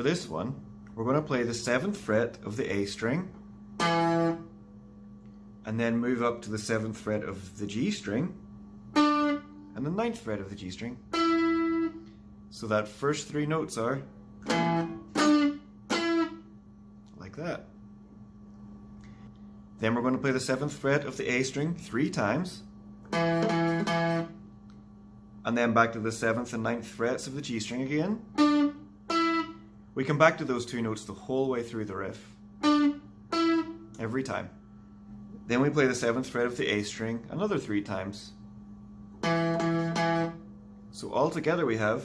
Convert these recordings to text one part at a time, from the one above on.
this one, we're going to play the 7th fret of the A string, and then move up to the 7th fret of the G string, and the 9th fret of the G string. So that first 3 notes are like that. Then we're going to play the 7th fret of the A string 3 times, and then back to the 7th and 9th frets of the G string again. We come back to those 2 notes the whole way through the riff, every time. Then we play the 7th fret of the A string another 3 times. So all together we have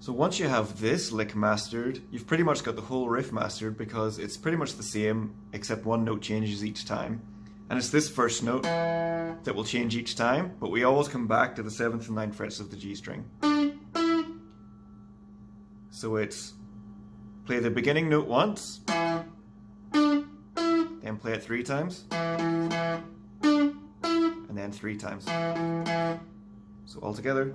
So once you have this lick mastered, you've pretty much got the whole riff mastered, because it's pretty much the same except one note changes each time. And it's this first note that will change each time, but we always come back to the 7th and 9th frets of the G string. So it's play the beginning note once, then play it 3 times, and then 3 times. So all together.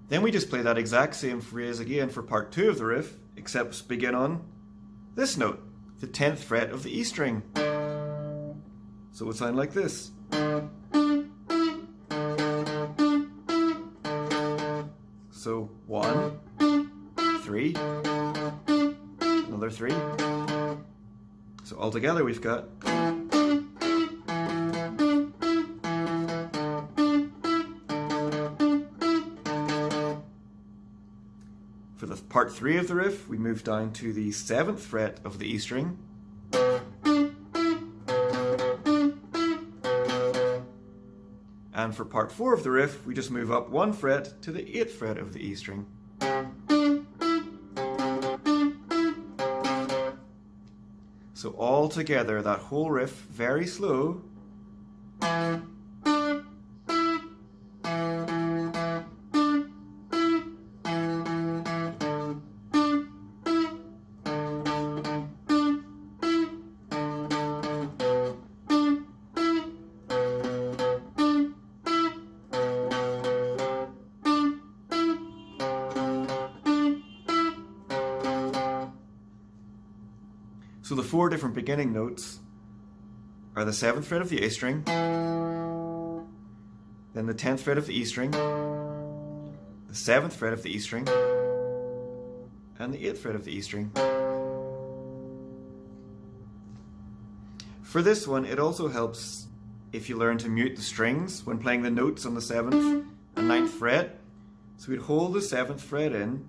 Then we just play that exact same phrase again for part 2 of the riff, except begin on this note, the 10th fret of the E string. So it would sound like this. So 1, 3, another 3. So all together we've got For the part 3 of the riff, we move down to the 7th fret of the E string, and for part 4 of the riff, we just move up 1 fret to the 8th fret of the E string. So all together, that whole riff, very slow. So the 4 different beginning notes are the 7th fret of the A string, then the 10th fret of the E string, the 7th fret of the E string, and the 8th fret of the E string. For this one, it also helps if you learn to mute the strings when playing the notes on the 7th and 9th fret. So we'd hold the 7th fret in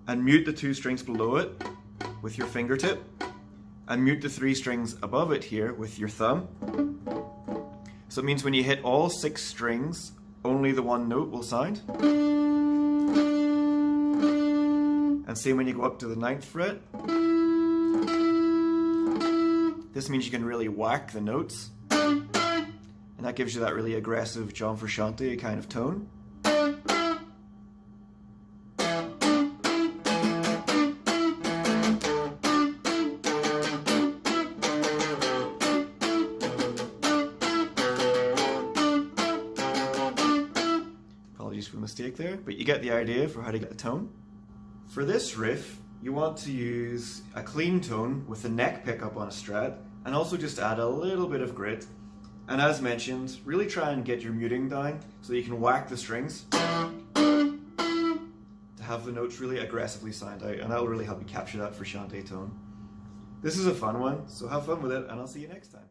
and mute the 2 strings below it with your fingertip, and mute the 3 strings above it here with your thumb. So it means when you hit all 6 strings, only the 1 note will sound. And same when you go up to the 9th fret. This means you can really whack the notes, and that gives you that really aggressive John Frusciante kind of tone. For a mistake there, but you get the idea for how to get the tone. For this riff, you want to use a clean tone with the neck pickup on a Strat, and also just add a little bit of grit. And as mentioned, really try and get your muting down so you can whack the strings to have the notes really aggressively sound out, and that will really help you capture that Frusciante tone. This is a fun one, so have fun with it, and I'll see you next time.